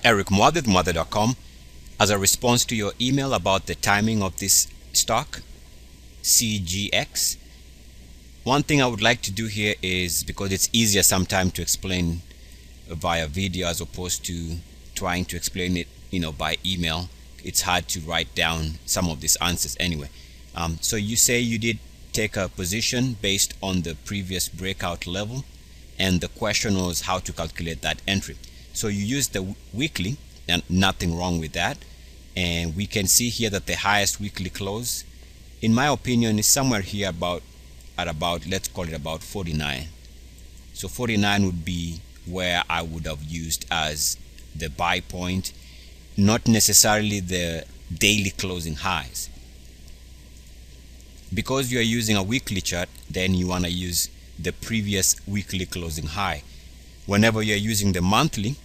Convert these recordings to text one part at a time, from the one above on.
ericmuadid.com as a response to your email about the timing of this stock, CGX. One thing I would like to do here is, because it's easier sometimes to explain via video as opposed to trying to explain it, by email. It's hard to write down some of these answers anyway. So you say you did take a position based on the previous breakout level, and the question was how to calculate that entry. So you use the weekly, and nothing wrong with that. And we can see here that the highest weekly close, in my opinion, is somewhere here at about, let's call it about 49. So 49 would be where I would have used as the buy point, not necessarily the daily closing highs. Because you are using a weekly chart, then you want to use the previous weekly closing high. Whenever you are using the monthly,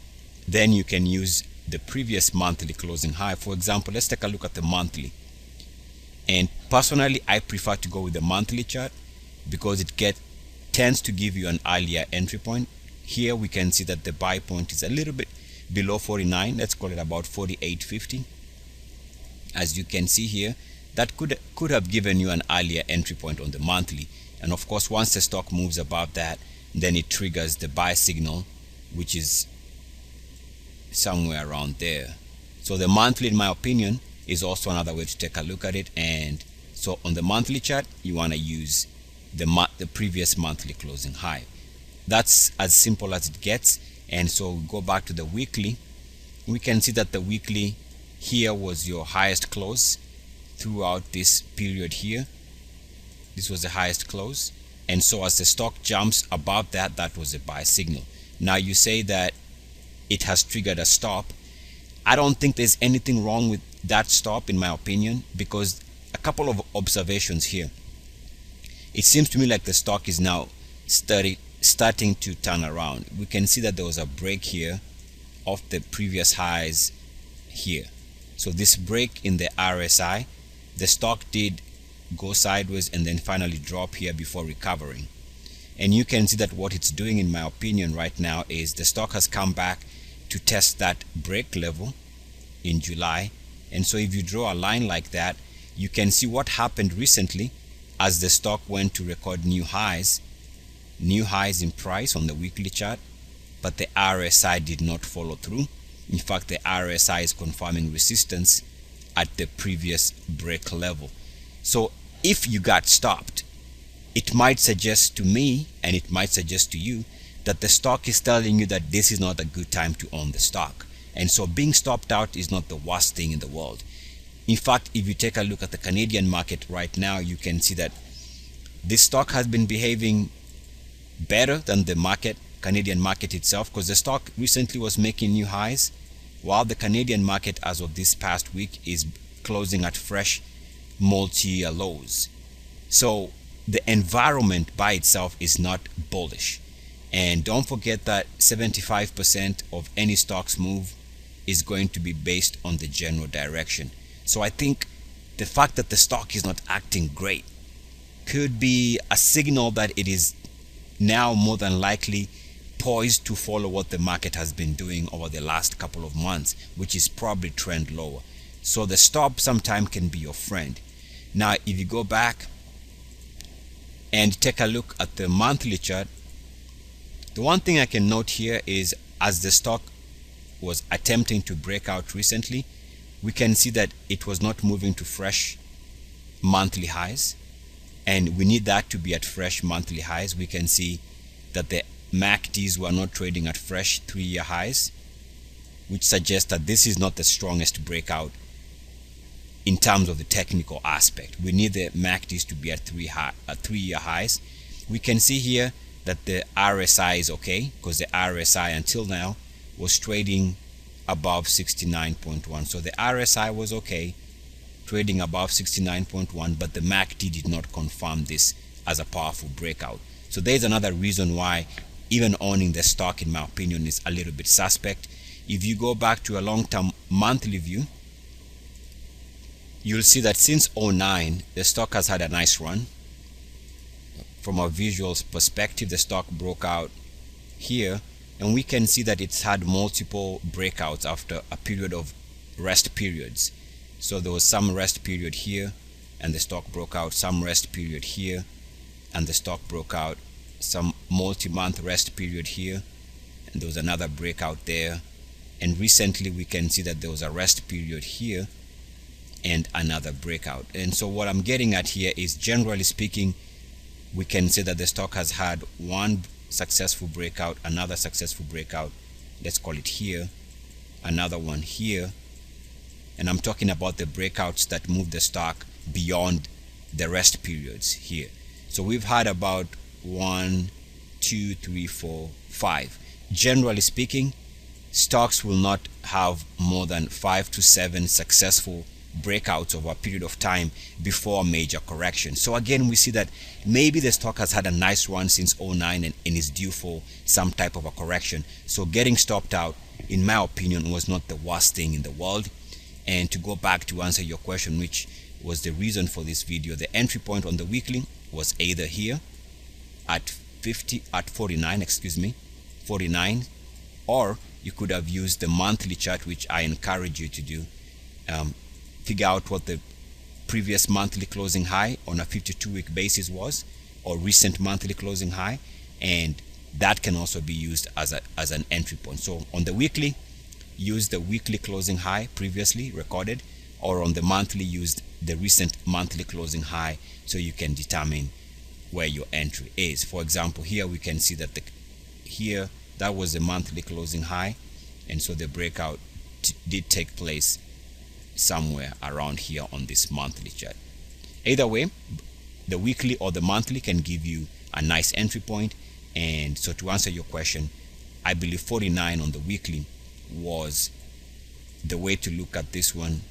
then you can use the previous monthly closing high. For example, let's take a look at the monthly. And personally, I prefer to go with the monthly chart because it tends to give you an earlier entry point. Here we can see that the buy point is a little bit below 49. Let's call it about 48.50. As you can see here, that could have given you an earlier entry point on the monthly. And of course, once the stock moves above that, then it triggers the buy signal, which is somewhere around there. So the monthly, in my opinion, is also another way to take a look at it. And so on the monthly chart, you want to use the previous monthly closing high. That's as simple as it gets. And so we go back to the weekly. We can see that the weekly here was your highest close throughout this period here. This was the highest close. And so as the stock jumps above that, that was a buy signal. Now you say that it has triggered a stop. I don't think there's anything wrong with that stop, in my opinion, because a couple of observations here. It seems to me like the stock is now starting to turn around. We can see that there was a break here of the previous highs here. So this break in the RSI, the stock did go sideways and then finally drop here before recovering. And you can see that what it's doing, in my opinion, right now is the stock has come back to test that break level in July. And so if you draw a line like that, you can see what happened recently as the stock went to record new highs in price on the weekly chart, but the RSI did not follow through. In fact, the RSI is confirming resistance at the previous break level. So if you got stopped, it might suggest to me, and it might suggest to you, that the stock is telling you that this is not a good time to own the stock. And so being stopped out is not the worst thing in the world. In fact, if you take a look at the Canadian market right now, you can see that this stock has been behaving better than the Canadian market itself, because the stock recently was making new highs, while the Canadian market as of this past week is closing at fresh multi-year lows. So the environment by itself is not bullish. And don't forget that 75% of any stock's move is going to be based on the general direction. So I think the fact that the stock is not acting great could be a signal that it is now more than likely poised to follow what the market has been doing over the last couple of months, which is probably trend lower. So the stop sometimes can be your friend. Now, if you go back and take a look at the monthly chart, the one thing I can note here is as the stock was attempting to break out recently, we can see that it was not moving to fresh monthly highs, and we need that to be at fresh monthly highs. We can see that the MACDs were not trading at fresh 3-year highs, which suggests that this is not the strongest breakout in terms of the technical aspect. We need the MACDs to be at 3-year highs. We can see here that the RSI is okay, because the RSI until now was trading above 69.1. So the RSI was okay, trading above 69.1, but the MACD did not confirm this as a powerful breakout. So there's another reason why even owning the stock, in my opinion, is a little bit suspect. If you go back to a long-term monthly view, you'll see that since 2009, the stock has had a nice run. From a visual perspective, the stock broke out here and we can see that it's had multiple breakouts after a period of rest periods. So there was some rest period here and the stock broke out, some rest period here and the stock broke out, some multi-month rest period here, and there was another breakout there. And recently we can see that there was a rest period here and another breakout. And so what I'm getting at here is, generally speaking, we can say that the stock has had one successful breakout, another successful breakout, let's call it here, another one here, and I'm talking about the breakouts that move the stock beyond the rest periods here. So we've had about 1, 2, 3, 4, 5. Generally speaking, stocks will not have more than 5 to 7 successful breakouts over a period of time before a major correction. So again, we see that maybe the stock has had a nice run since 09 and is due for some type of a correction. So getting stopped out, in my opinion, was not the worst thing in the world. And to go back to answer your question, which was the reason for this video, the entry point on the weekly was either here at 49, or you could have used the monthly chart, which I encourage you to do. Figure out what the previous monthly closing high on a 52-week basis was, or recent monthly closing high, and that can also be used as an entry point. So on the weekly, use the weekly closing high previously recorded, or on the monthly, use the recent monthly closing high, so you can determine where your entry is. For example, here we can see that here that was the monthly closing high, and so the breakout did take place somewhere around here on this monthly chart. Either way, the weekly or the monthly can give you a nice entry point. And so to answer your question, I believe 49 on the weekly was the way to look at this one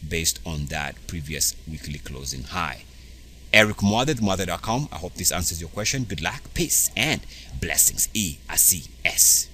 based on that previous weekly closing high. Eric Mwaded, Mwaded.com. I hope this answers your question. Good luck, peace, and blessings. EACS.